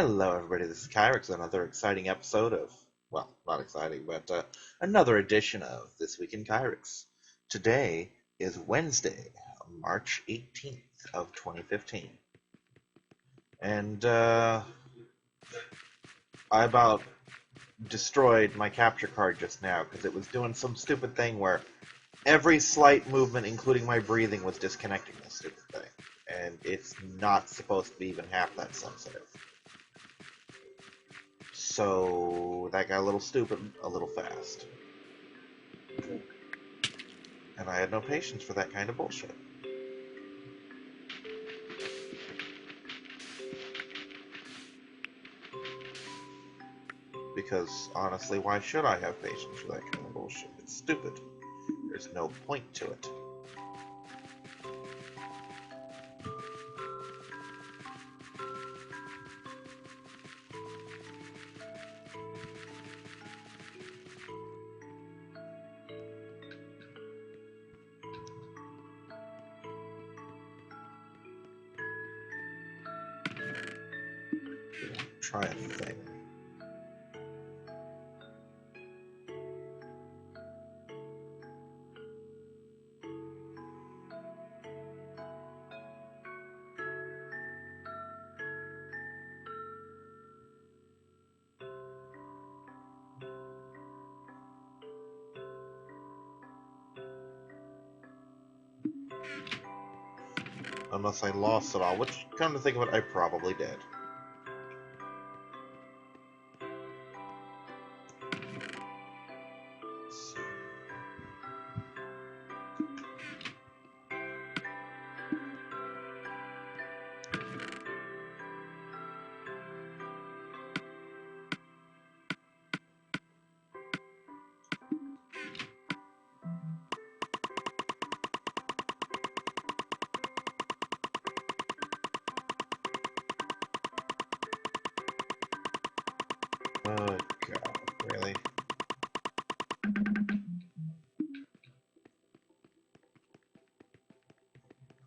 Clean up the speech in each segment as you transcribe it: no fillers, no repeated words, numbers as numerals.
Hello, everybody. This is Kyrix. Another exciting episode of, well, not exciting, but another edition of This Week in Kyrix. Today is Wednesday, March 18th of 2015, and I about destroyed my capture card just now because it was doing some stupid thing where every slight movement, including my breathing, was disconnecting this stupid thing, and it's not supposed to be even half that sensitive. So that got a little stupid, a little fast. And I had no patience for that kind of bullshit. Because, honestly, why should I have patience for that kind of bullshit? It's stupid. There's no point to it. Try a thing. Unless I lost it all, which, come to think of it, I probably did. Oh, God, really?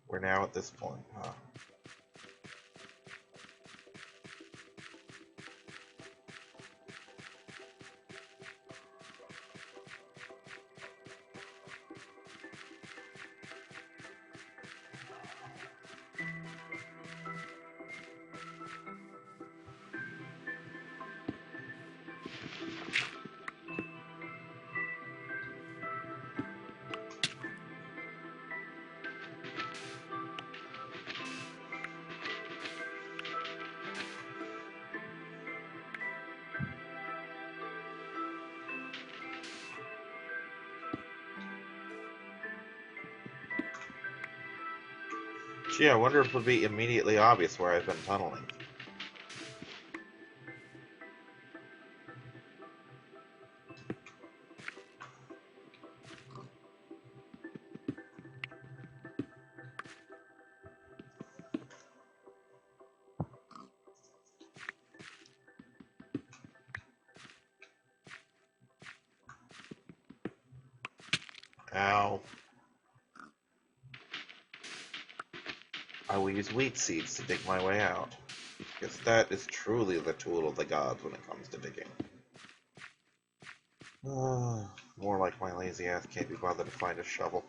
We're now at this point, huh? Gee, I wonder if it would be immediately obvious where I've been tunneling. Ow. I will use wheat seeds to dig my way out, because that is truly the tool of the gods when it comes to digging. More like my lazy ass can't be bothered to find a shovel.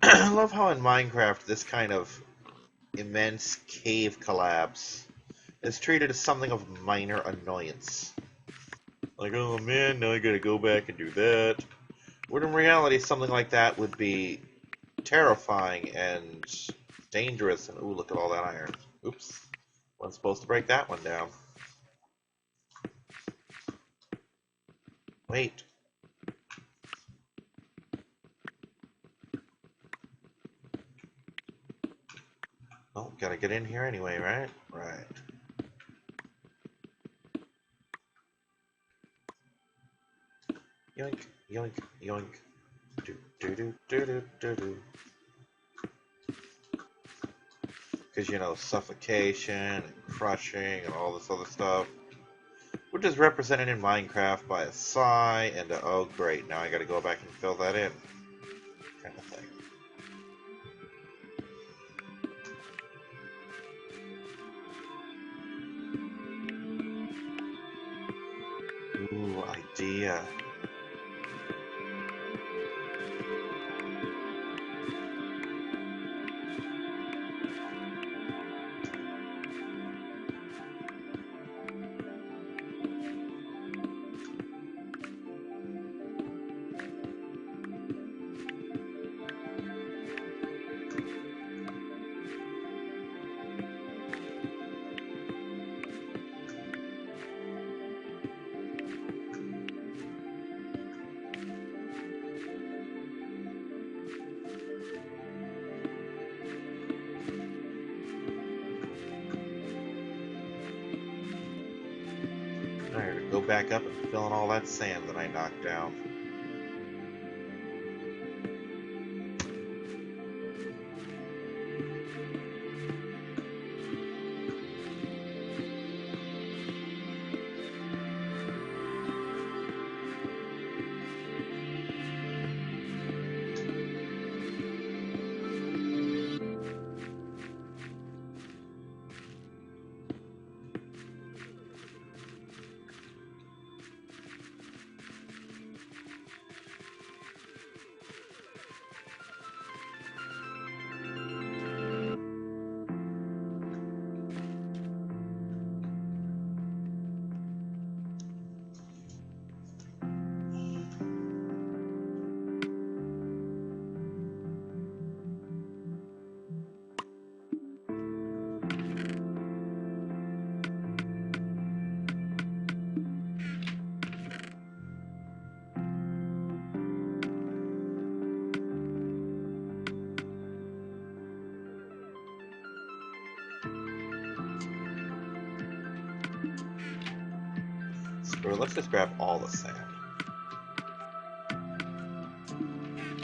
I love how in Minecraft this kind of immense cave collapse is treated as something of minor annoyance. Like, oh man, now I gotta go back and do that. When in reality, something like that would be terrifying and dangerous. And ooh, look at all that iron. Oops. Wasn't supposed to break that one down. Wait. Oh, gotta get in here anyway, right? Right. Yoink, yoink, yoink. Do, do, do, do, do, do, do. Because, you know, suffocation and crushing and all this other stuff would Root is represented in Minecraft by a sigh and a oh great, now I gotta go back and fill that in. Kind of thing. Ooh, idea. Alright, go back up and fill in all that sand that I knocked down. Screw it, let's just grab all the sand.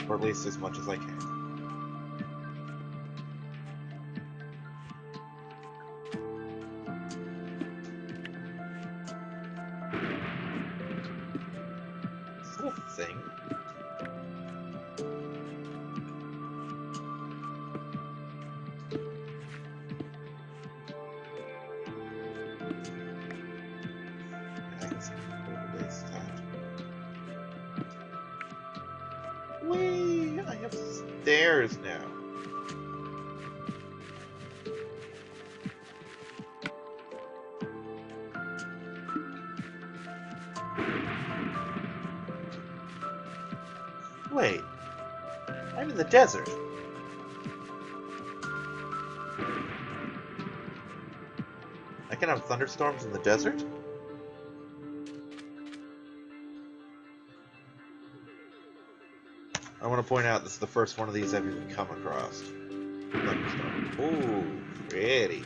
Or at least as much as I can. Is that a thing? I guess I can waste that. Whee! I have stairs now. Wait, I'm in the desert. I can have thunderstorms in the desert? I want to point out this is the first one of these I've even come across. Thunderstorm. Ooh, pretty.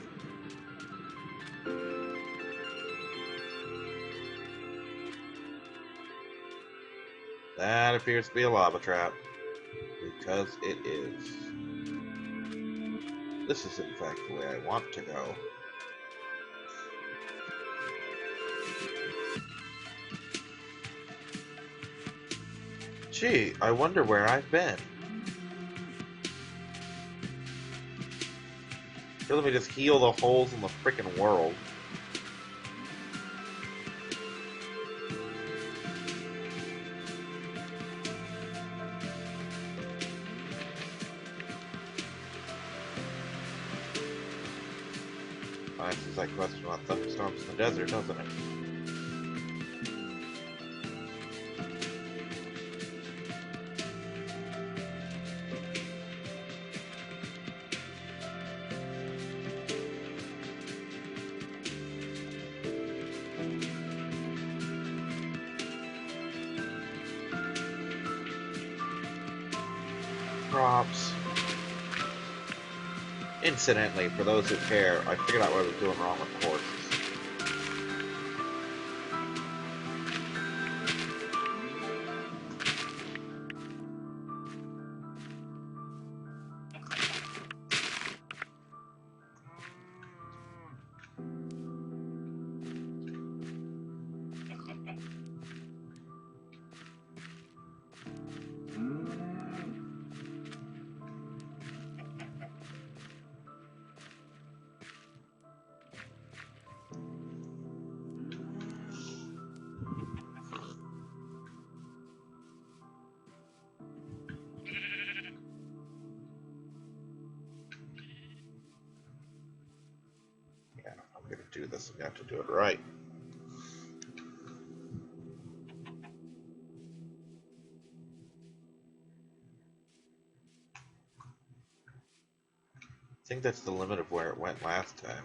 That appears to be a lava trap. Because it is. This is in fact the way I want to go. Gee, I wonder where I've been. Here, let me just heal the holes in the frickin' world. Answers that question about thunderstorms in the desert, doesn't it? Props. Incidentally, for those who care, I figured out what I was doing wrong with horses. this. I'm going to have to do it right. I think that's the limit of where it went last time.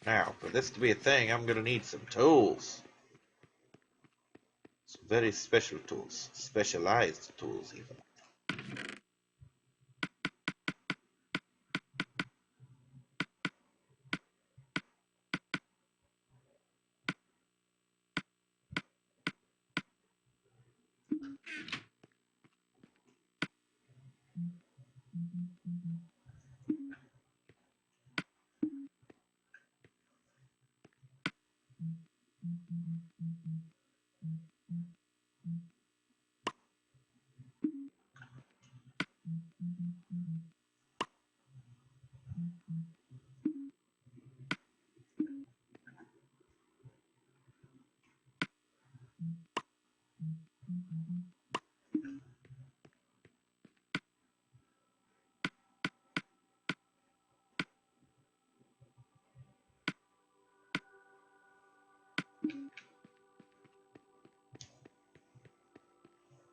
Now, for this to be a thing, I'm going to need some tools. Some very special tools. Specialized tools, even.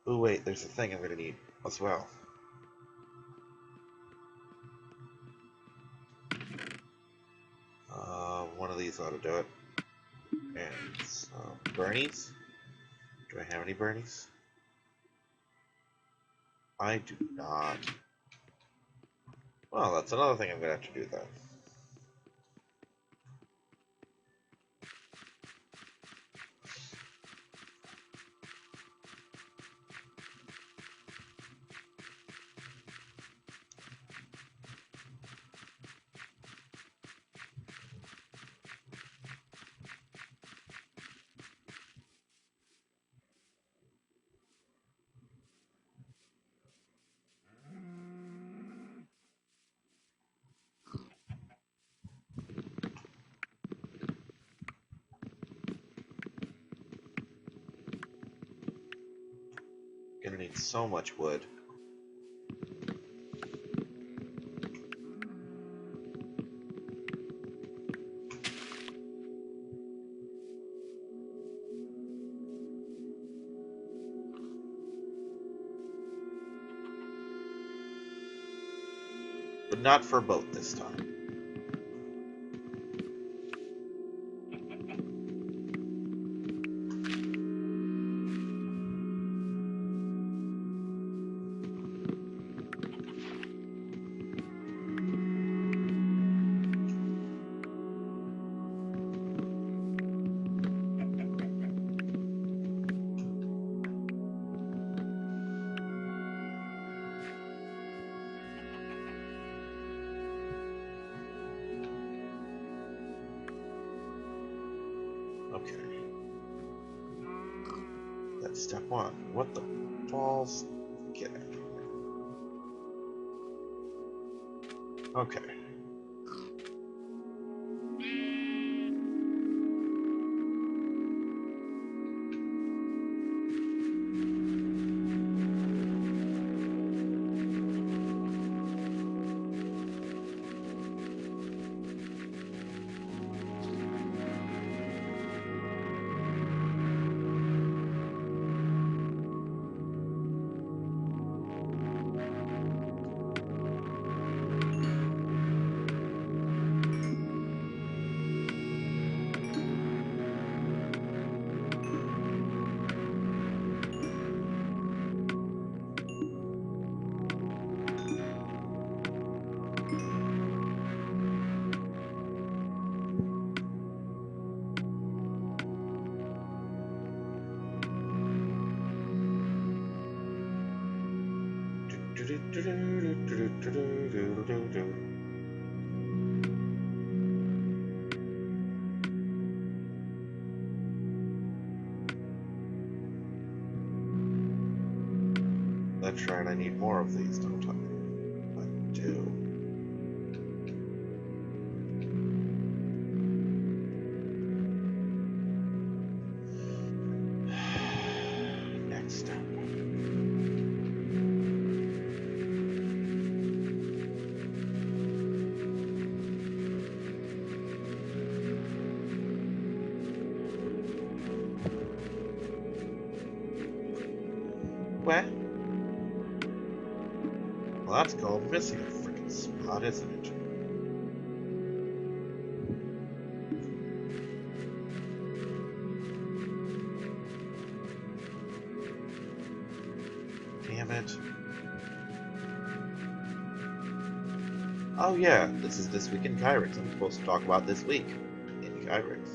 Oh wait, there's a thing I'm going to need as well. One of these ought to do it. And some Bernies. Do I have any Bernies? I do not. Well, that's another thing I'm going to have to do then. Gonna need so much wood. But not for a boat this time. Okay. That's step one. What the balls? Get out of here. Okay. That's right, I need more of these, don't I? I do. Next step. Where? Well, that's called missing a freaking spot, isn't it? Damn it. Oh yeah, this is This Week in Kyrix. I'm supposed to talk about this week in Kyrix.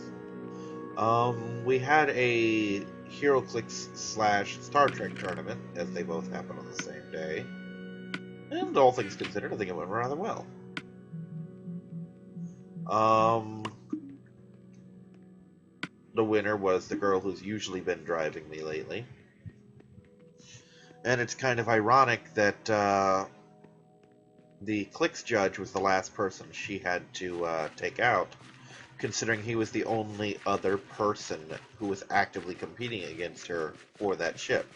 We had a HeroClix / Star Trek tournament, as they both happened on the same day. And all things considered, I think it went rather well. The winner was the girl who's usually been driving me lately. And it's kind of ironic that the Clix judge was the last person she had to take out, considering he was the only other person who was actively competing against her for that ship.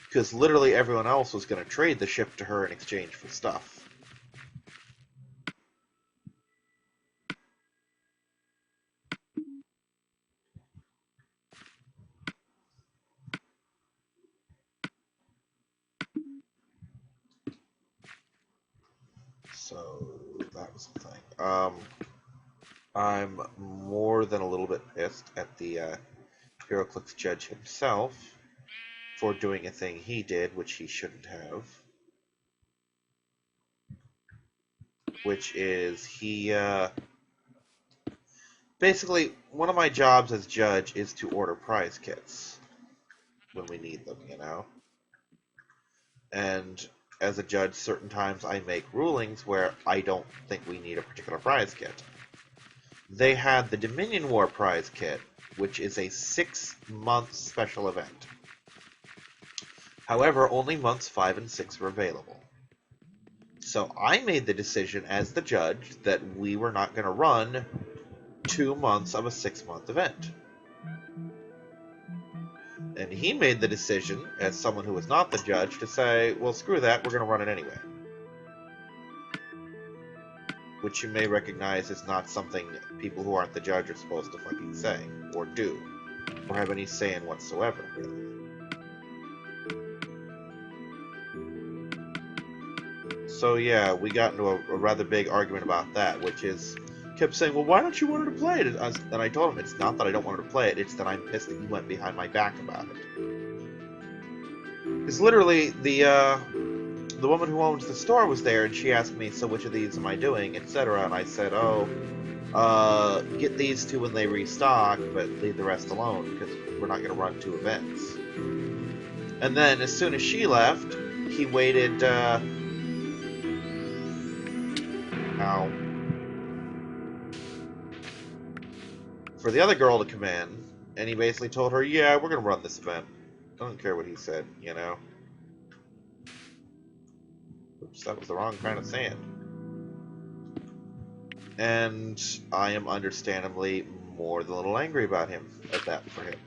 Because literally everyone else was going to trade the ship to her in exchange for stuff. So that was the thing. I'm more than a little bit pissed at the HeroClix judge himself for doing a thing he did, which he shouldn't have. Which is he basically, one of my jobs as judge is to order prize kits when we need them, you know? And as a judge, certain times I make rulings where I don't think we need a particular prize kit. They had the Dominion War prize kit, which is a 6-month special event. However, only months 5 and 6 were available. So I made the decision as the judge that we were not going to run 2 months of a 6-month event. And he made the decision, as someone who was not the judge, to say, well, screw that, we're going to run it anyway. Which you may recognize is not something people who aren't the judge are supposed to fucking say, or do, or have any say in whatsoever, really. So yeah, we got into a rather big argument about that, which is, kept saying, well, why don't you want her to play it? And I told him, it's not that I don't want her to play it, it's that I'm pissed that he went behind my back about it. Because literally, the woman who owns the store was there, and she asked me, so which of these am I doing, etc., and I said, oh, get these two when they restock, but leave the rest alone, because we're not going to run 2 events. And then, as soon as she left, he waited, for the other girl to come in, and he basically told her, yeah, we're going to run this event. I don't care what he said, you know? Oops, that was the wrong kind of sand. And I am understandably more than a little angry about him at that for him.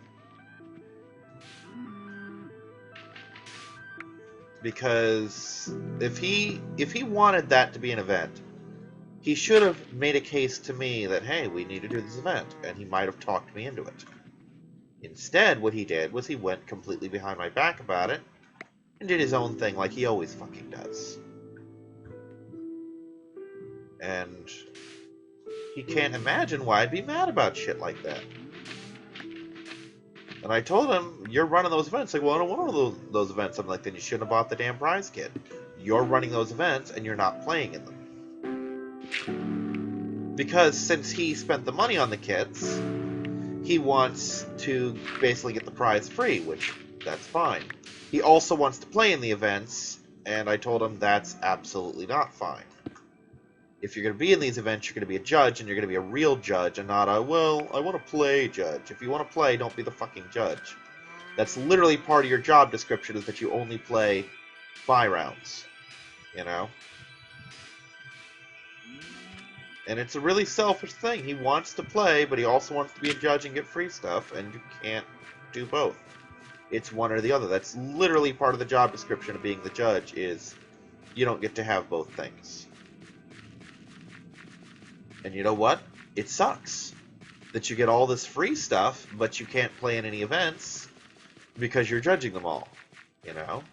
Because if he wanted that to be an event, he should have made a case to me that, hey, we need to do this event, and he might have talked me into it. Instead, what he did was he went completely behind my back about it, and did his own thing like he always fucking does. And he can't imagine why I'd be mad about shit like that. And I told him, you're running those events. Like, well, I don't want those events. I'm like, then you shouldn't have bought the damn prize kit. You're running those events, and you're not playing in them. Because since he spent the money on the kits, he wants to basically get the prize free, which, that's fine. He also wants to play in the events, and I told him that's absolutely not fine. If you're going to be in these events, you're going to be a judge, and you're going to be a real judge, and not a, well, I want to play judge. If you want to play, don't be the fucking judge. That's literally part of your job description, is that you only play 5 rounds. You know? And it's a really selfish thing. He wants to play, but he also wants to be a judge and get free stuff, and you can't do both. It's one or the other. That's literally part of the job description of being the judge, is you don't get to have both things. And you know what? It sucks that you get all this free stuff, but you can't play in any events because you're judging them all, you know?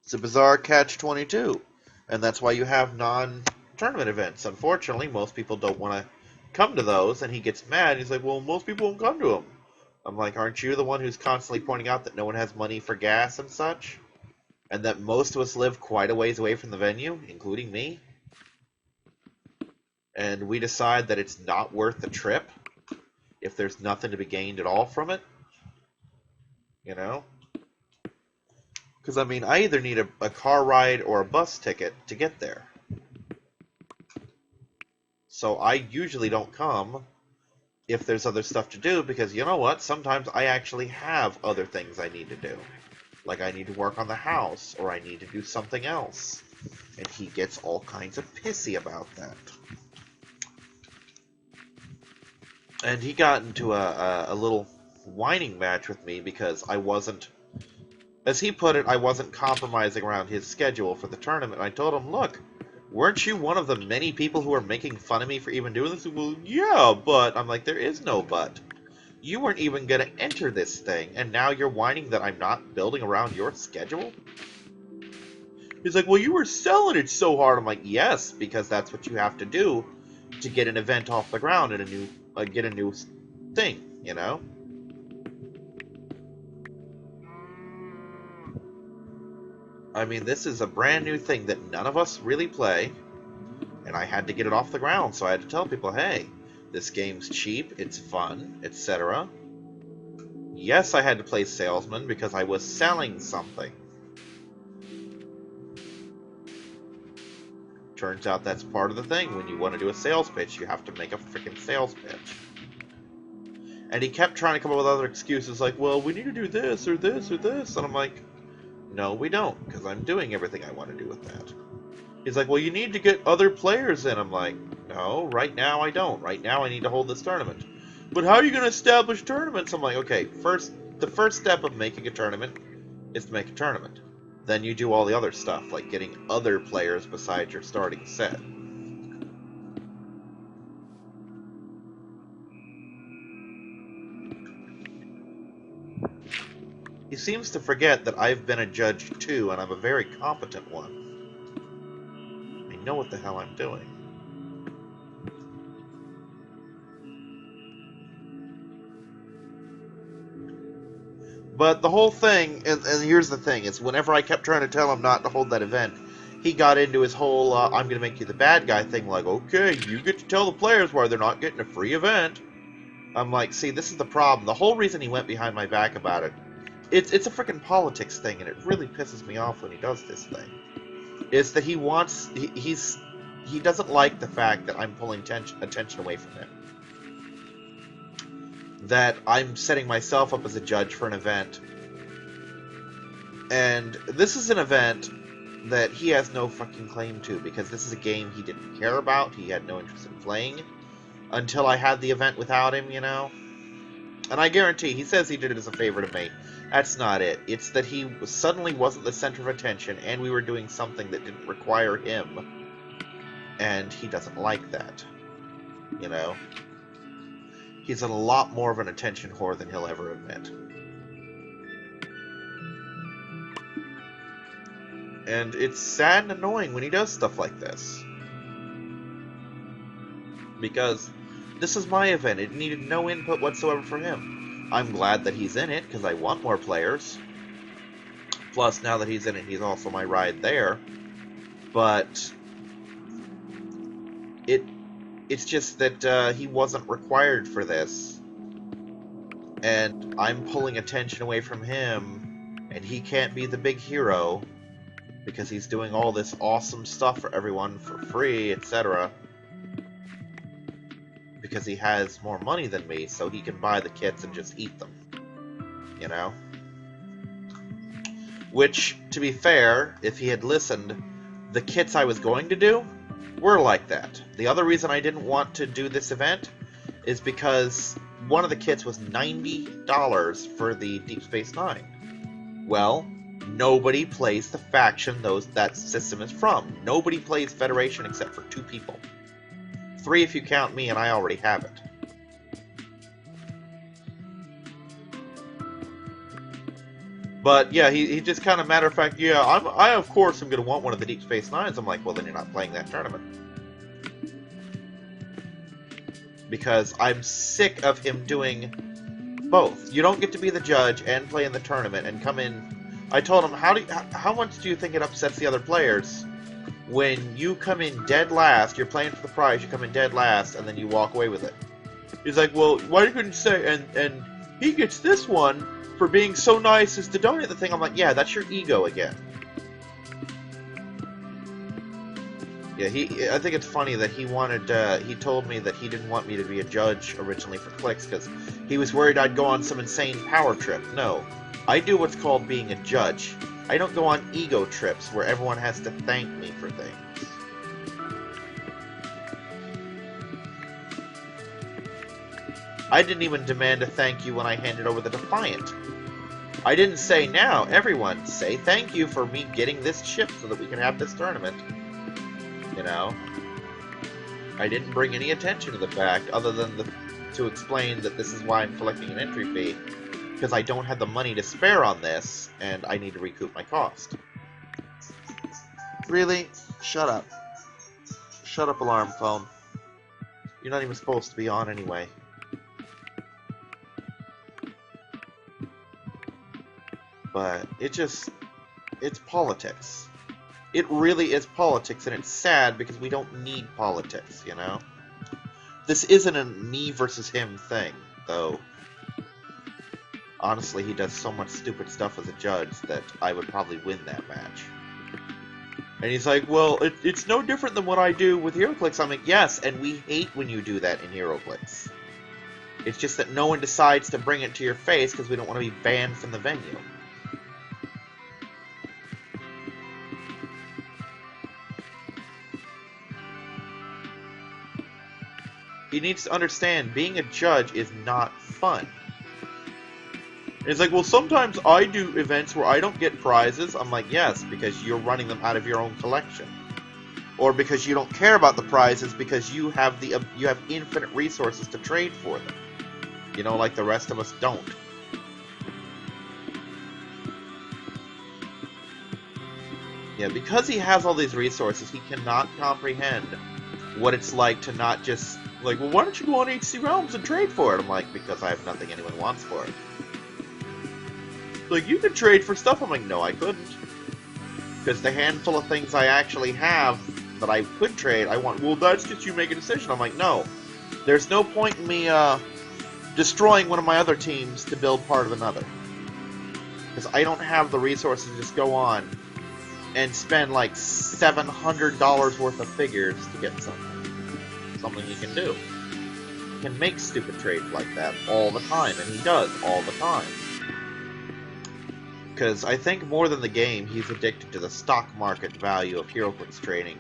It's a bizarre catch-22, and that's why you have non-tournament events. Unfortunately, most people don't want to come to those, and he gets mad. He's like, well, most people won't come to them. I'm like, aren't you the one who's constantly pointing out that no one has money for gas and such? And that most of us live quite a ways away from the venue, including me? And we decide that it's not worth the trip if there's nothing to be gained at all from it? You know? Because, I mean, I either need a car ride or a bus ticket to get there. So I usually don't come if there's other stuff to do, because you know what? Sometimes I actually have other things I need to do. Like I need to work on the house, or I need to do something else. And he gets all kinds of pissy about that. And he got into a little whining match with me because I wasn't, as he put it, I wasn't compromising around his schedule for the tournament. I told him, look, weren't you one of the many people who are making fun of me for even doing this? Well, yeah, but. I'm like, there is no but. You weren't even going to enter this thing, and now you're whining that I'm not building around your schedule? He's like, well, you were selling it so hard. I'm like, yes, because that's what you have to do to get an event off the ground and get a new thing, you know? I mean, this is a brand new thing that none of us really play, and I had to get it off the ground, so I had to tell people, hey, this game's cheap, it's fun, etc. Yes, I had to play salesman because I was selling something. Turns out that's part of the thing. When you want to do a sales pitch, you have to make a freaking sales pitch. And he kept trying to come up with other excuses like, well, we need to do this or this or this. And I'm like, no, we don't, because I'm doing everything I want to do with that. He's like, well, you need to get other players in. I'm like, no, right now I don't. Right now I need to hold this tournament. But how are you going to establish tournaments? I'm like, okay, the first step of making a tournament is to make a tournament. Then you do all the other stuff, like getting other players besides your starting set. He seems to forget that I've been a judge too, and I'm a very competent one. I know what the hell I'm doing. But the whole thing, and here's the thing, is whenever I kept trying to tell him not to hold that event, he got into his whole, I'm going to make you the bad guy thing, like, okay, you get to tell the players why they're not getting a free event. I'm like, see, this is the problem. The whole reason he went behind my back about it, it's a freaking politics thing, and it really pisses me off when he does this thing. Is that he doesn't like the fact that I'm pulling attention away from him. That I'm setting myself up as a judge for an event. And this is an event that he has no fucking claim to, because this is a game he didn't care about, he had no interest in playing, until I had the event without him, you know? And I guarantee, he says he did it as a favor to me. That's not it. It's that he suddenly wasn't the center of attention, and we were doing something that didn't require him. And he doesn't like that. You know? He's a lot more of an attention whore than he'll ever admit. And it's sad and annoying when he does stuff like this. Because this is my event. It needed no input whatsoever from him. I'm glad that he's in it, because I want more players. Plus, now that he's in it, he's also my ride there. But it's just that he wasn't required for this. And I'm pulling attention away from him, and he can't be the big hero, because he's doing all this awesome stuff for everyone for free, etc. Because he has more money than me, so he can buy the kits and just eat them. You know? Which, to be fair, if he had listened, the kits I was going to do were like that. The other reason I didn't want to do this event is because one of the kits was $90 for the Deep Space Nine. Well, nobody plays the faction that system is from. Nobody plays Federation except for 2 people. 3 if you count me, and I already have it. But yeah, he just kind of matter of fact, yeah, I of course am going to want one of the Deep Space Nines. I'm like, well, then you're not playing that tournament. Because I'm sick of him doing both. You don't get to be the judge and play in the tournament and come in. I told him, how much do you think it upsets the other players when you come in dead last, you're playing for the prize, you come in dead last, and then you walk away with it? He's like, well, why couldn't you say, and he gets this one for being so nice as to donate the thing? I'm like, yeah, that's your ego again. Yeah, I think it's funny that he told me that he didn't want me to be a judge originally for Kyrix because he was worried I'd go on some insane power trip. No, I do what's called being a judge. I don't go on ego trips where everyone has to thank me for things. I didn't even demand a thank you when I handed over the Defiant. I didn't say, now, everyone, say thank you for me getting this ship so that we can have this tournament. You know, I didn't bring any attention to the fact other than to explain that this is why I'm collecting an entry fee, because I don't have the money to spare on this, and I need to recoup my cost. Really? Shut up. Shut up, alarm phone. You're not even supposed to be on anyway. But it's politics. It really is politics, and it's sad because we don't need politics, you know? This isn't a me versus him thing, though. Honestly, he does so much stupid stuff as a judge that I would probably win that match. And he's like, well, it's no different than what I do with HeroClix. I'm like, yes, and we hate when you do that in HeroClix. It's just that no one decides to bring it to your face because we don't want to be banned from the venue. He needs to understand, being a judge is not fun. And it's like, well, sometimes I do events where I don't get prizes. I'm like, yes, because you're running them out of your own collection. Or because you don't care about the prizes because you have infinite resources to trade for them. You know, like the rest of us don't. Yeah, because he has all these resources, he cannot comprehend what it's like to not just... Like, well, why don't you go on HC Realms and trade for it? I'm like, because I have nothing anyone wants for it. Like, you could trade for stuff. I'm like, no, I couldn't. Because the handful of things I actually have that I could trade, I want... Well, that's just you make a decision. I'm like, no. There's no point in me destroying one of my other teams to build part of another. Because I don't have the resources to just go on and spend like $700 worth of figures to get something. Something he can do. He can make stupid trades like that all the time, and he does all the time. Because I think more than the game, he's addicted to the stock market value of HeroClix trading.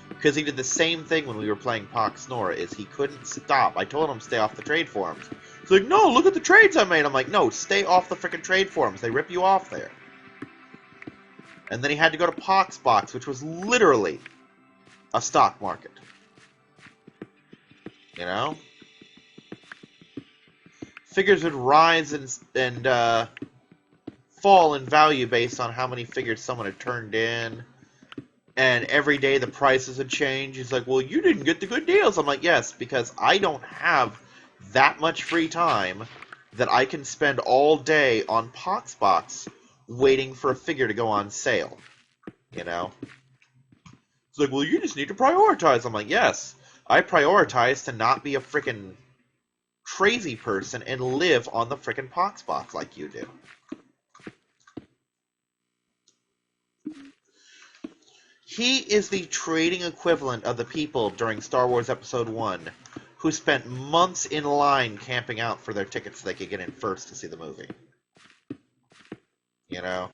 Because he did the same thing when we were playing Pox Nora, is he couldn't stop. I told him stay off the trade forums. He's like, no, look at the trades I made. I'm like, no, stay off the frickin' trade forums. They rip you off there. And then he had to go to Poxbox, which was literally a stock market. You know? Figures would rise and fall in value based on how many figures someone had turned in. And every day the prices would change. He's like, well, you didn't get the good deals. I'm like, yes, because I don't have that much free time that I can spend all day on Poxbox waiting for a figure to go on sale. You know? It's like, well, you just need to prioritize. I'm like, yes. I prioritize to not be a frickin' crazy person and live on the frickin' Poxbox like you do. He is the trading equivalent of the people during Star Wars Episode 1 who spent months in line camping out for their tickets so they could get in first to see the movie. You know?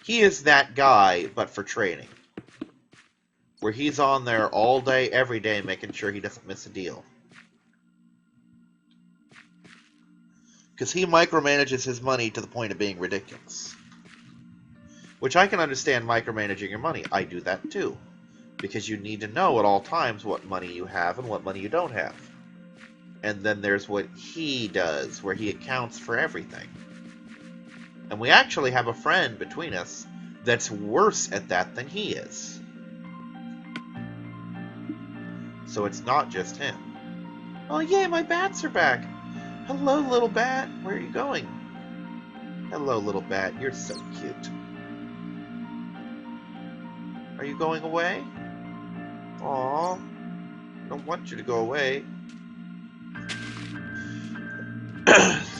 He is that guy, but for trading. Where he's on there all day, every day, making sure he doesn't miss a deal. Because he micromanages his money to the point of being ridiculous. Which I can understand micromanaging your money. I do that too. Because you need to know at all times what money you have and what money you don't have. And then there's what he does, where he accounts for everything. And we actually have a friend between us that's worse at that than he is. So it's not just him. Oh yay, my bats are back! Hello, little bat. Where are you going? Hello, little bat. You're so cute. Are you going away? Aww. I don't want you to go away.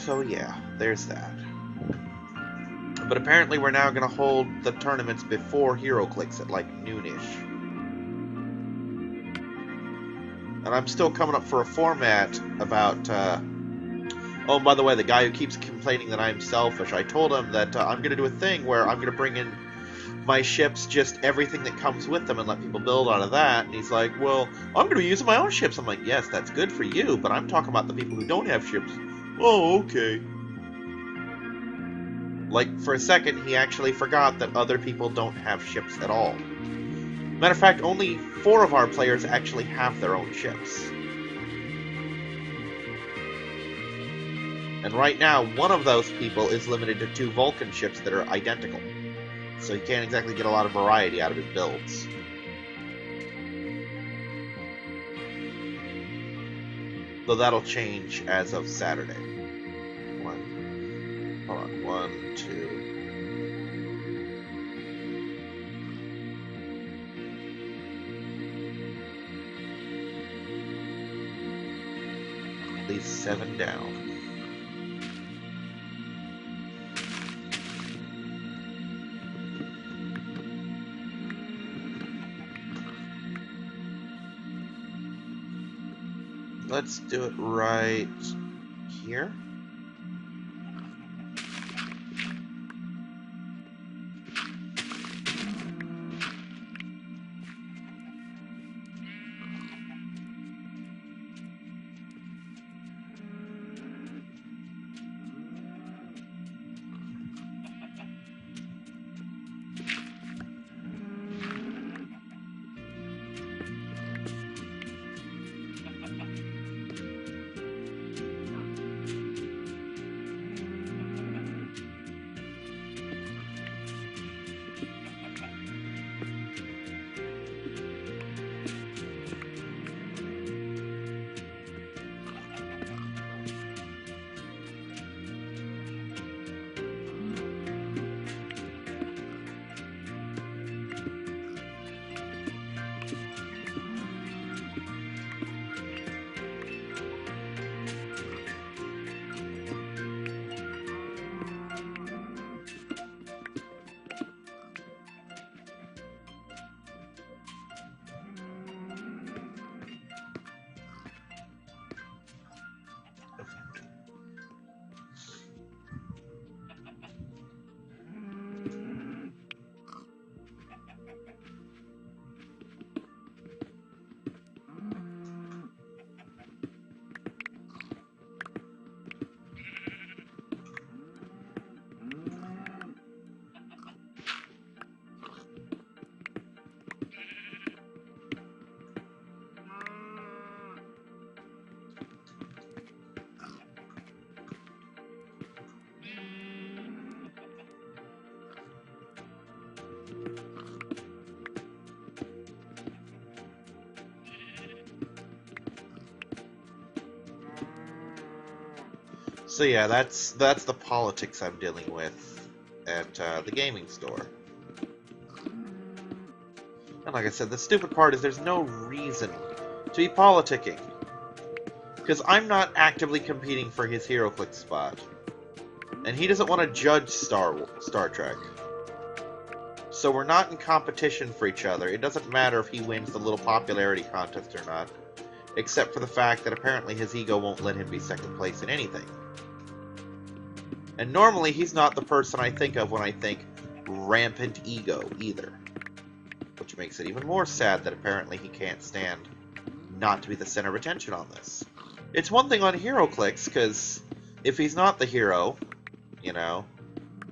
So yeah, there's that. But apparently we're now going to hold the tournaments before HeroClix at like noonish. And I'm still coming up for a format about... Oh, by the way, the guy who keeps complaining that I'm selfish, I told him that I'm going to do a thing where I'm going to bring in my ships, just everything that comes with them, and let people build out of that. And he's like, well, I'm going to be using my own ships. I'm like, yes, that's good for you, but I'm talking about the people who don't have ships. Oh, okay. Like, for a second, he actually forgot that other people don't have ships at all. Matter of fact, only 4 of our players actually have their own ships. And right now, one of those people is limited to 2 Vulcan ships that are identical. So he can't exactly get a lot of variety out of his builds. Though that'll change as of Saturday. Hold on, 1, 2... At least 7 down. Let's do it right here. So yeah, that's the politics I'm dealing with at the gaming store. And like I said, the stupid part is there's no reason to be politicking. Because I'm not actively competing for his HeroClix spot. And he doesn't want to judge Star Trek. So we're not in competition for each other. It doesn't matter if he wins the little popularity contest or not. Except for the fact that apparently his ego won't let him be second place in anything. And normally he's not the person I think of when I think rampant ego either. Which makes it even more sad that apparently he can't stand not to be the center of attention on this. It's one thing on HeroClix, because if he's not the hero, you know,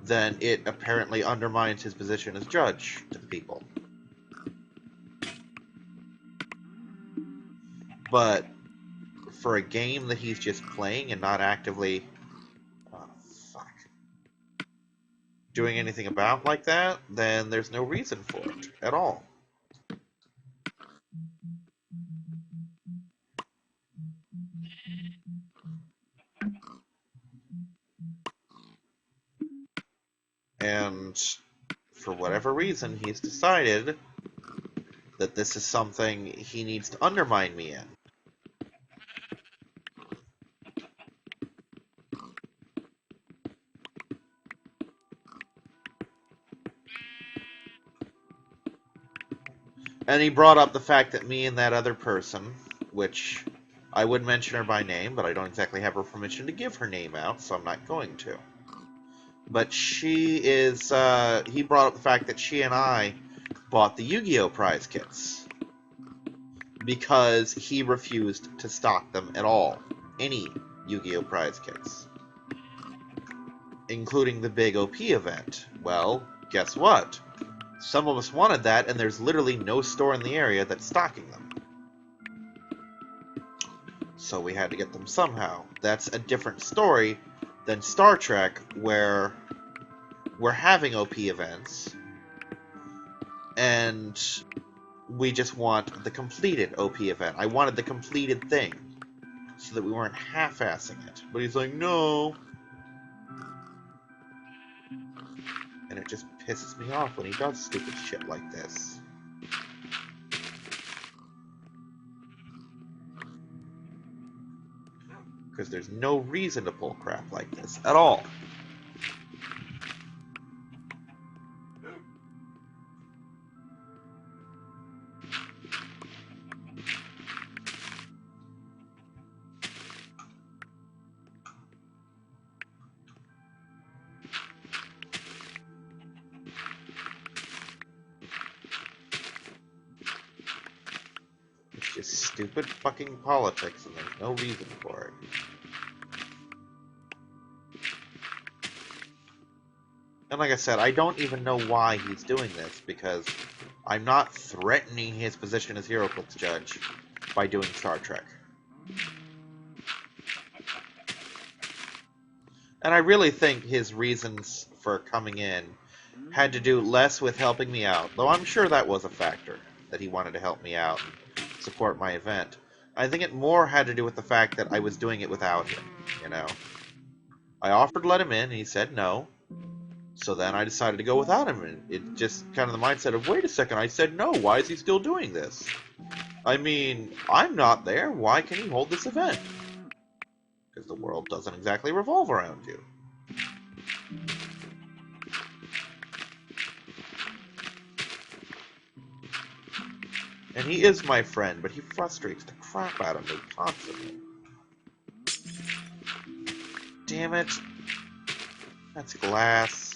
then it apparently undermines his position as judge to the people. But for a game that he's just playing and not actively... Oh, fuck. doing anything about like that, then there's no reason for it at all. And for whatever reason, he's decided that this is something he needs to undermine me in. And he brought up the fact that me and that other person, which I would mention her by name, but I don't exactly have her permission to give her name out, so I'm not going to. But she is, he brought up the fact that she and I bought the Yu-Gi-Oh! Prize kits. Because he refused to stock them at all. Any Yu-Gi-Oh! Prize kits. Including the big OP event. Well, guess what? Some of us wanted that, and there's literally no store in the area that's stocking them. So we had to get them somehow. That's a different story than Star Trek, where we're having OP events, and we just want the completed OP event. I wanted the completed thing, so that we weren't half-assing it. But he's like, no. And it just pisses me off when he does stupid shit like this. Because there's no reason to pull crap like this at all. It's just stupid fucking politics, and there's no reason for it. And like I said, I don't even know why he's doing this, because I'm not threatening his position as HeroClix judge by doing Star Trek. And I really think his reasons for coming in had to do less with helping me out, though I'm sure that was a factor, that he wanted to help me out and support my event. I think it more had to do with the fact that I was doing it without him, you know. I offered to let him in, and he said no. So then I decided to go without him, and it just kind of the mindset of, wait a second, I said no, why is he still doing this? I mean, I'm not there, why can he hold this event? Because the world doesn't exactly revolve around you. And he is my friend, but he frustrates the crap out of me constantly. Damn it. That's glass.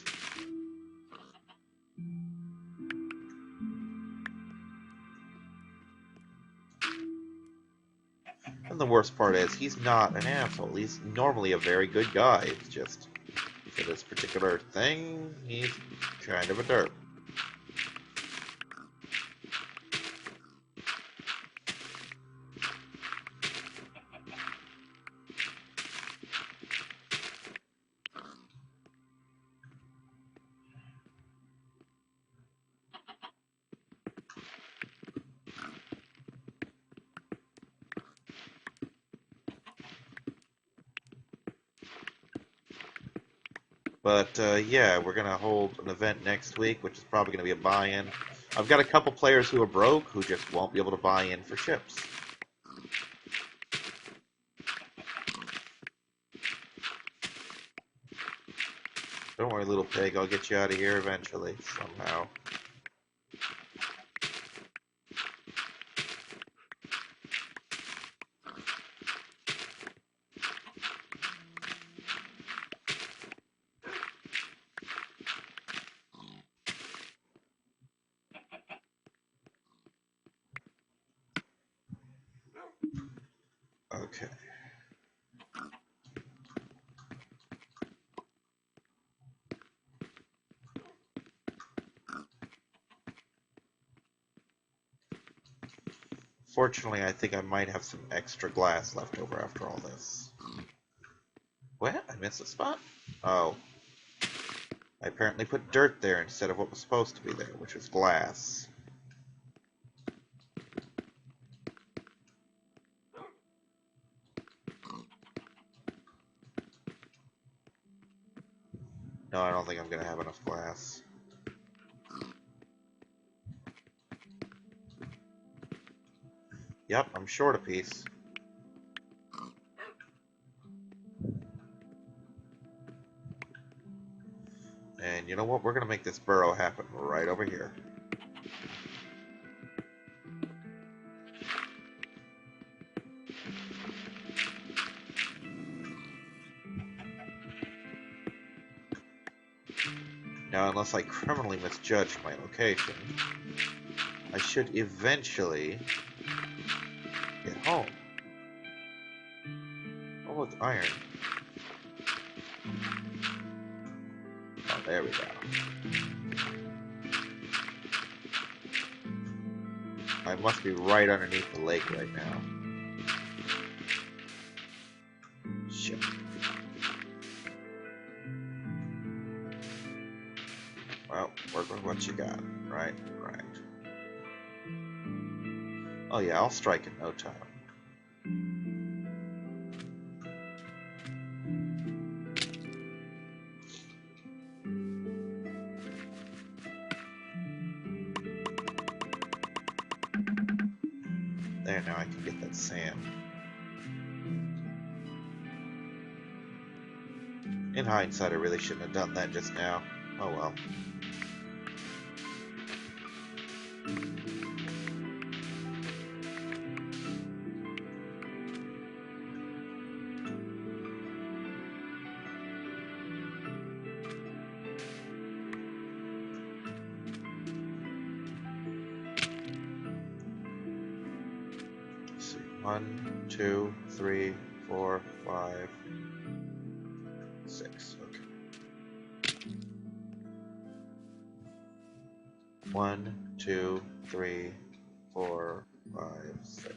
And the worst part is, he's not an asshole. He's normally a very good guy. It's just, for this particular thing, he's kind of a derp. But, yeah, we're going to hold an event next week, which is probably going to be a buy-in. I've got a couple players who are broke who just won't be able to buy in for ships. Don't worry, little pig, I'll get you out of here eventually, somehow. Okay. Fortunately, I think I might have some extra glass left over after all this. What? I missed a spot? Oh. I apparently put dirt there instead of what was supposed to be there, which was glass. No, I don't think I'm going to have enough glass. Yep, I'm short a piece. And you know what? We're going to make this burrow happen right over here. Now, unless I criminally misjudged my location, I should eventually get home. Oh, look, iron. Oh, there we go. I must be right underneath the lake right now. Shit. Well, work with what you got. Right, right. Oh yeah, I'll strike in no time. There, now I can get that sand. In hindsight, I really shouldn't have done that just now. Oh well. Let's see. 1, 2, 3, 4, 5, 6. Okay. 1, 2, 3, 4, 5, 6.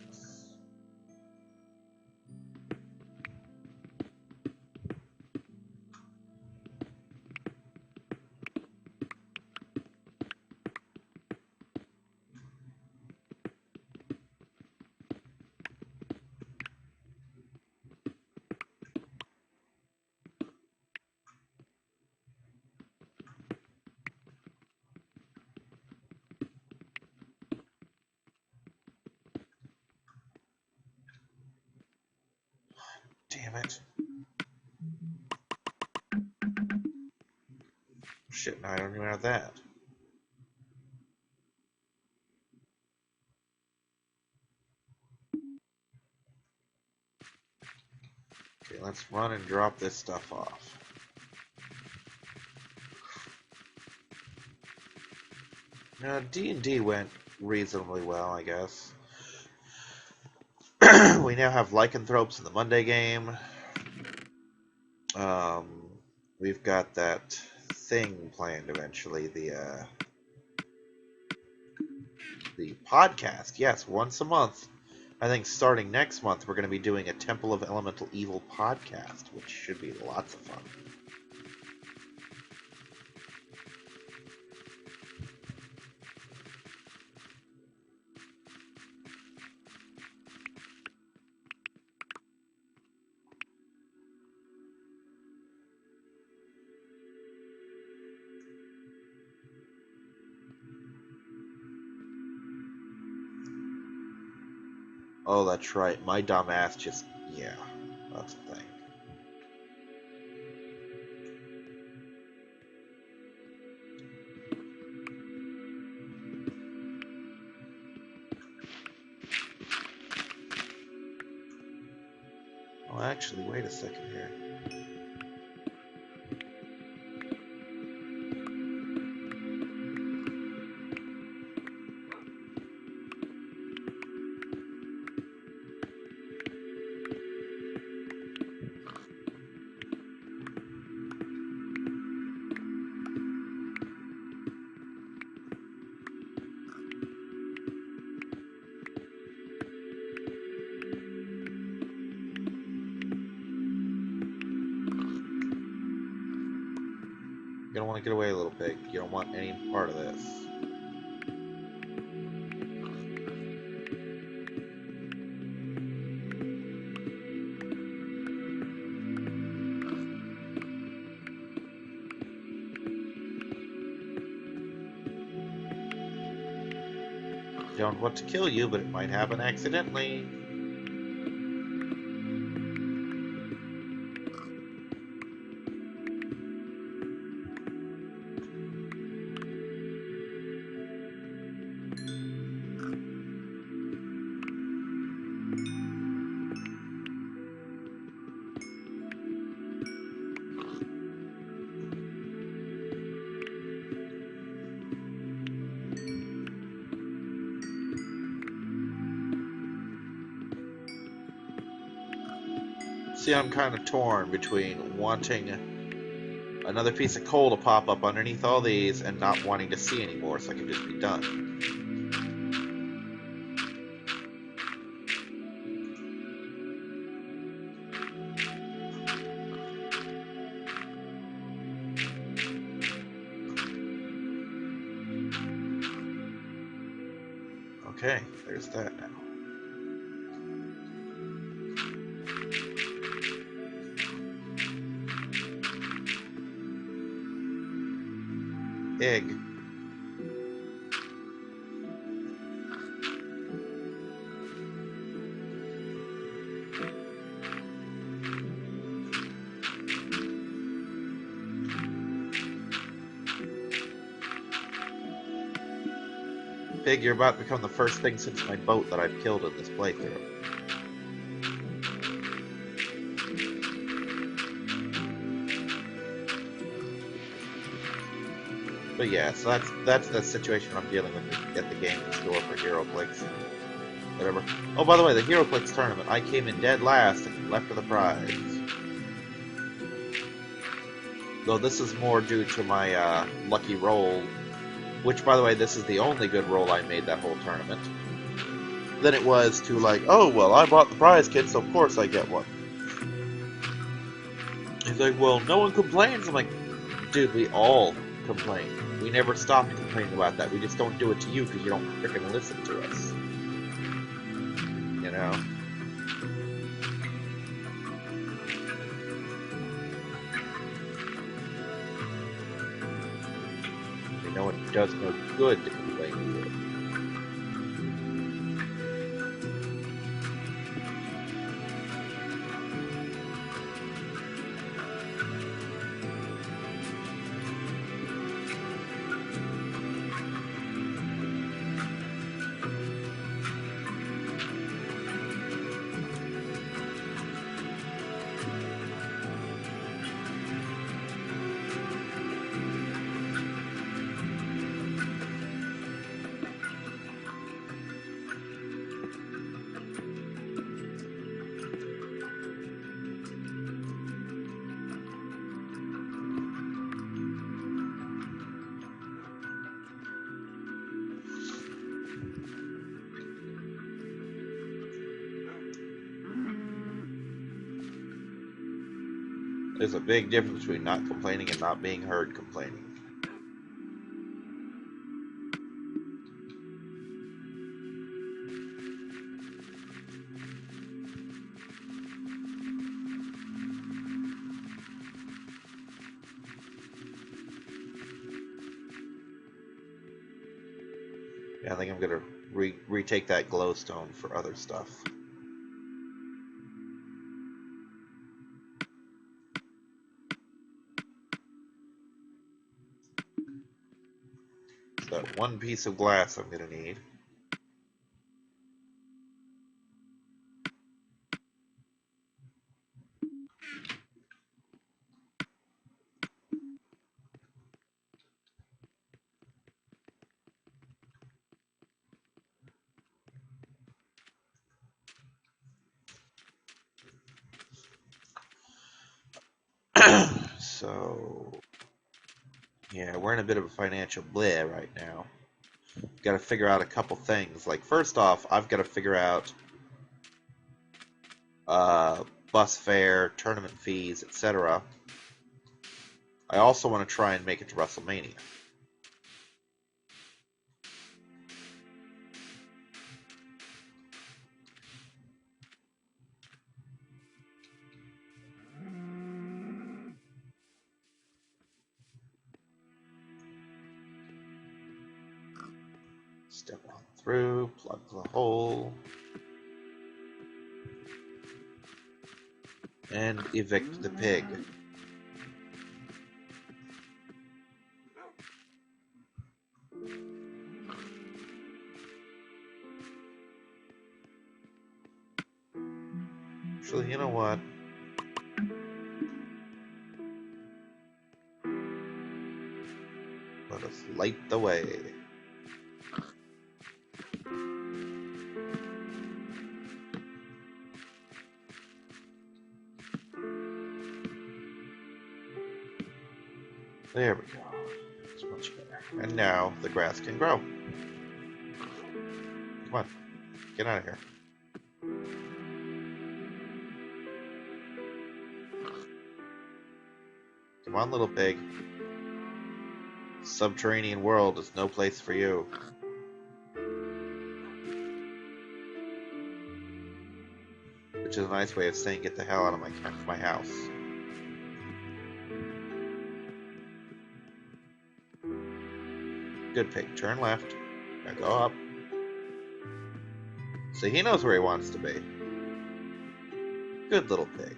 Damn it. Shit, now I don't even have that. Okay, let's run and drop this stuff off. Now, D&D went reasonably well, I guess. We now have lycanthropes in the Monday game. We've got that thing planned eventually, the podcast. Yes, once a month. I think starting next month, we're going to be doing a Temple of Elemental Evil podcast, which should be lots of fun. Oh, that's right. My dumb ass just... Yeah, that's the thing. Oh, actually, wait a second here. gonna want to get away a little bit. You don't want any part of this. Don't want to kill you, but it might happen accidentally. See, I'm kind of torn between wanting another piece of coal to pop up underneath all these and not wanting to see anymore so I can just be done. Okay, there's that now. Egg. Pig, you're about to become the first thing since my boat that I've killed in this playthrough. But yeah, so that's the situation I'm dealing with at the game store for HeroClix. Whatever. Oh, by the way, the HeroClix tournament, I came in dead last and left with a prize. Though this is more due to my lucky roll, which, by the way, this is the only good roll I made that whole tournament, than it was to like, oh, well, I bought the prize kit, so of course I get one. He's like, well, no one complains. I'm like, dude, we all complain. We never stop complaining about that. We just don't do it to you because you don't freaking listen to us. You know? We know it does no good to complain to you. There's a big difference between not complaining and not being heard complaining. Yeah, I think I'm gonna retake that glowstone for other stuff. So that one piece of glass I'm gonna need. So, yeah, we're in a bit of a financial bleh right now. Got to figure out a couple things. Like, first off, I've got to figure out bus fare, tournament fees, etc. I also want to try and make it to WrestleMania. Step on through, plug the hole, and evict the pig. Actually, you know what? Let us light the way. There we go. It's much better. And now the grass can grow. Come on, get out of here. Come on, little pig. Subterranean world is no place for you. Which is a nice way of saying get the hell out of my house. Good pig. Turn left. Now go up. So he knows where he wants to be. Good little pig.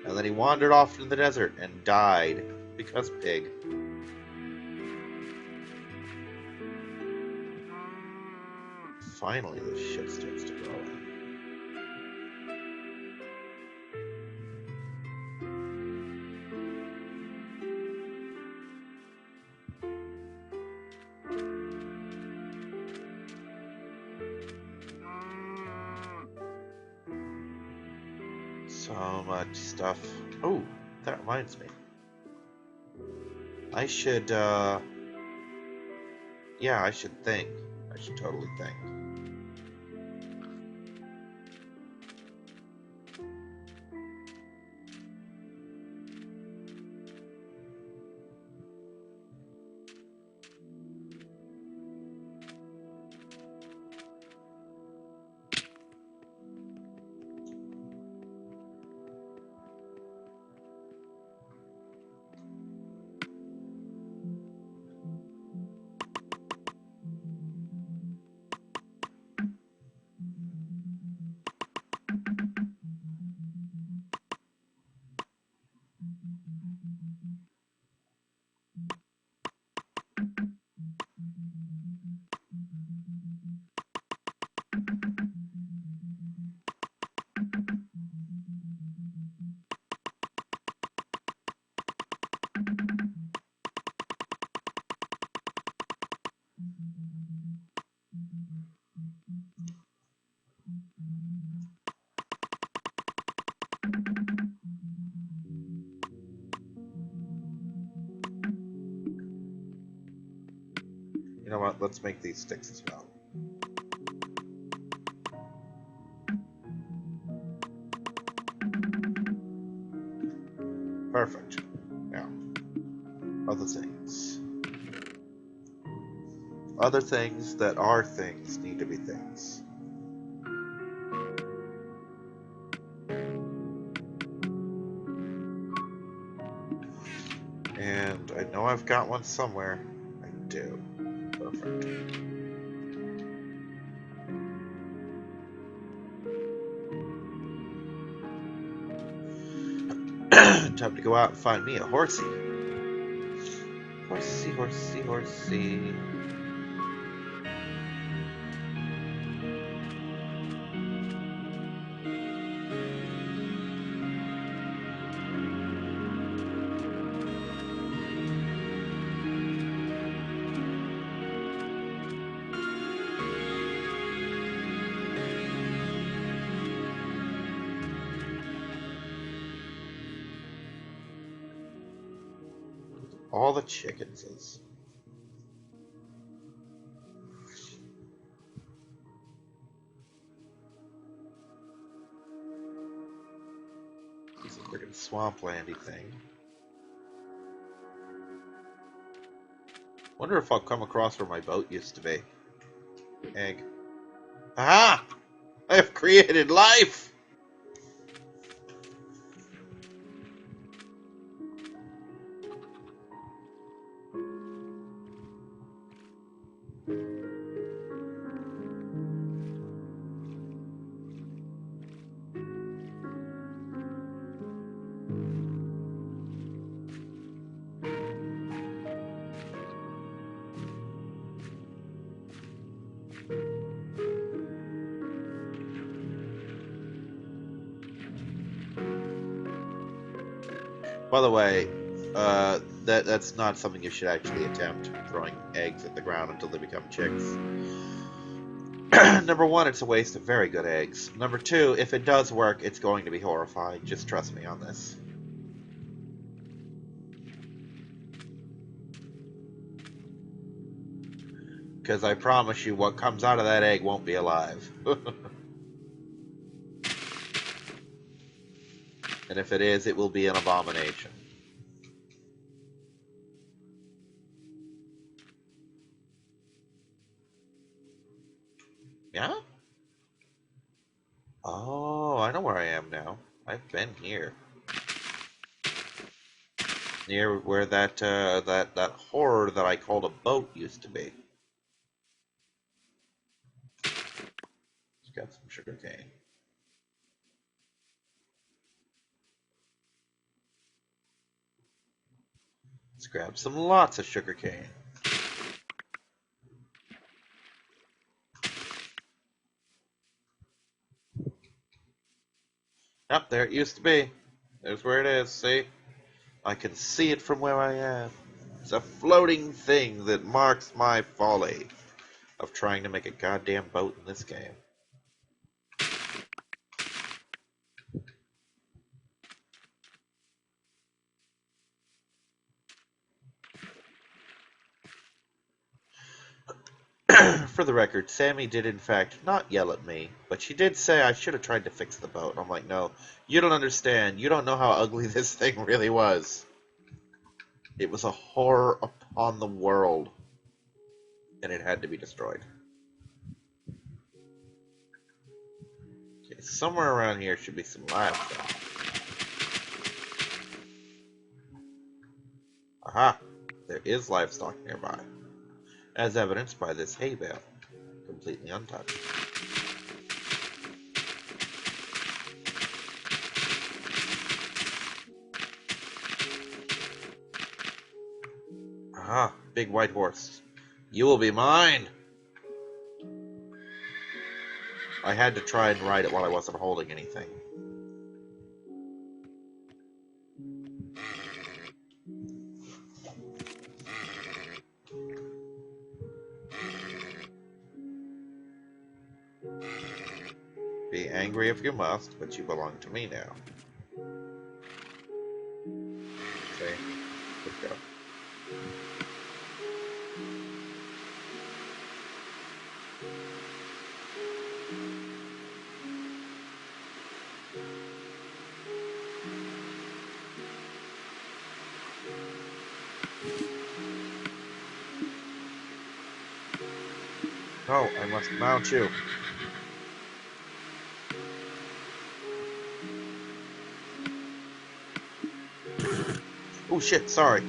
And then he wandered off into the desert and died because pig. Finally, this shit starts to grow in. So much stuff. Oh, that reminds me. I should, yeah, I should think. I should totally think. You know what? Let's make these sticks as well. Perfect. Now, other things. Other things that are things need to be things. And I know I've got one somewhere. I do. Perfect. Time to go out and find me a horsey. Horsey, horsey, horsey. All the chickens is. Friggin' swamplandy thing. Wonder if I'll come across where my boat used to be. Egg. Aha! I have created life! By the way, that's not something you should actually attempt, throwing eggs at the ground until they become chicks. Number one, it's a waste of very good eggs. Number two, if it does work, it's going to be horrifying. Just trust me on this. Because I promise you, what comes out of that egg won't be alive. And if it is, it will be an abomination. Yeah? Oh, I know where I am now. I've been here. Near where that horror that I called a boat used to be. It's got some sugar cane. Let's grab some lots of sugar cane. Yep, there it used to be. There's where it is, see? I can see it from where I am. It's a floating thing that marks my folly of trying to make a goddamn boat in this game. For the record, Sammy did in fact not yell at me, but she did say I should have tried to fix the boat. I'm like, no, you don't understand. You don't know how ugly this thing really was. It was a horror upon the world, and it had to be destroyed. Okay, somewhere around here should be some livestock. Aha! There is livestock nearby, as evidenced by this hay bale, completely untouched. Aha! Big white horse. You will be mine! I had to try and ride it while I wasn't holding anything. Be angry if you must, but you belong to me now. See? Let's go. No, I must mount you. Oh shit, sorry.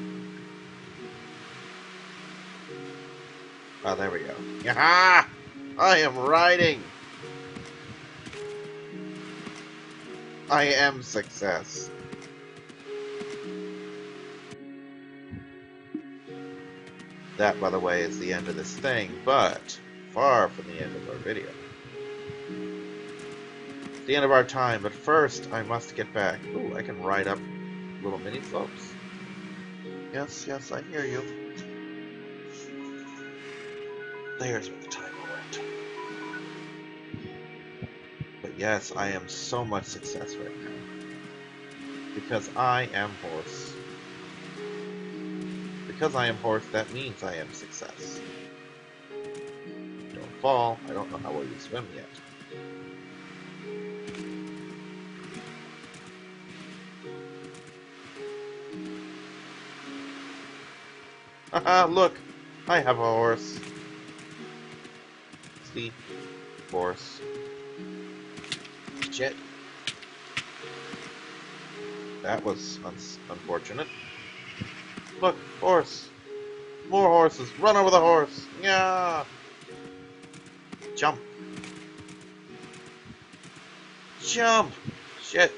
Oh, there we go. Yaha! I am riding! I am success. That, by the way, is the end of this thing, but far from the end of our video. It's the end of our time, but first I must get back. Ooh, I can ride up little mini slopes. Yes, yes, I hear you. There's where the timer went. But yes, I am so much success right now. Because I am horse. Because I am horse, that means I am success. Don't fall. I don't know how well you swim yet. Ah, look! I have a horse. See? Horse. Shit. That was unfortunate. Look! Horse! More horses! Run over the horse! Yeah! Jump! Jump! Shit!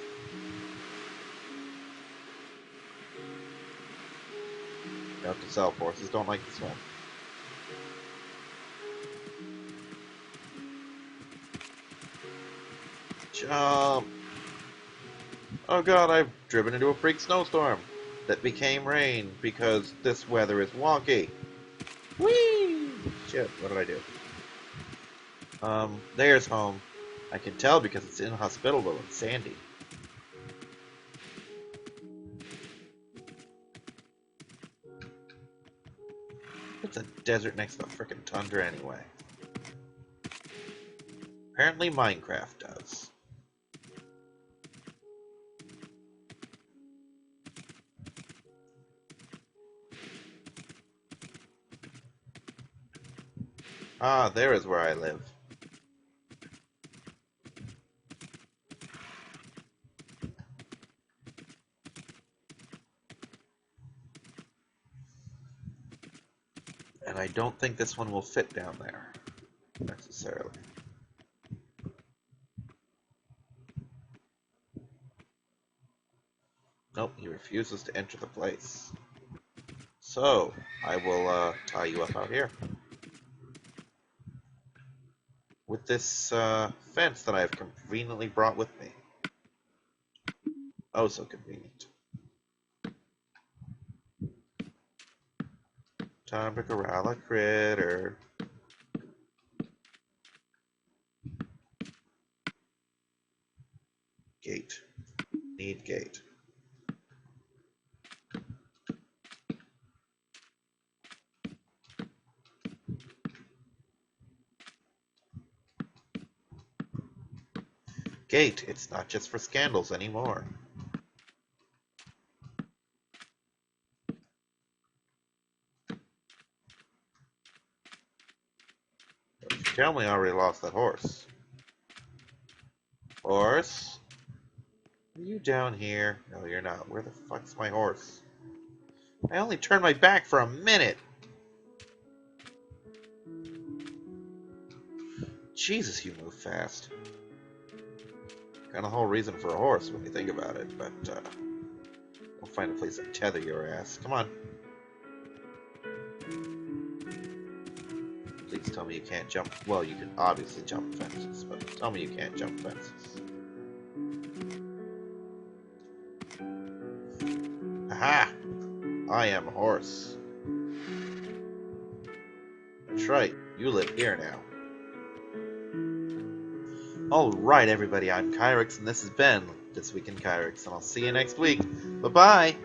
Note to self, horses don't like to swim. Jump! Oh god, I've driven into a freak snowstorm that became rain because this weather is wonky. Whee! Shit, what did I do? There's home. I can tell because it's inhospitable and sandy. It's a desert next to a frickin' tundra anyway. Apparently Minecraft does. Ah, there is where I live. And I don't think this one will fit down there, necessarily. Nope, he refuses to enter the place. So, I will tie you up out here. With this fence that I have conveniently brought with me. Oh, so convenient. Time to corral a critter. Gate. Need gate. Gate. It's not just for scandals anymore. Don't you tell me I already lost that horse. Horse? Are you down here? No, you're not. Where the fuck's my horse? I only turned my back for a minute. Jesus, you move fast. Kind of the whole reason for a horse when you think about it, but we'll find a place to tether your ass. Come on. Please tell me you can't jump. Well, you can obviously jump fences, but tell me you can't jump fences. Aha! I am a horse. That's right, you live here now. Alright everybody, I'm Kyrix, and this has been This Week in Kyrix, and I'll see you next week. Bye-bye!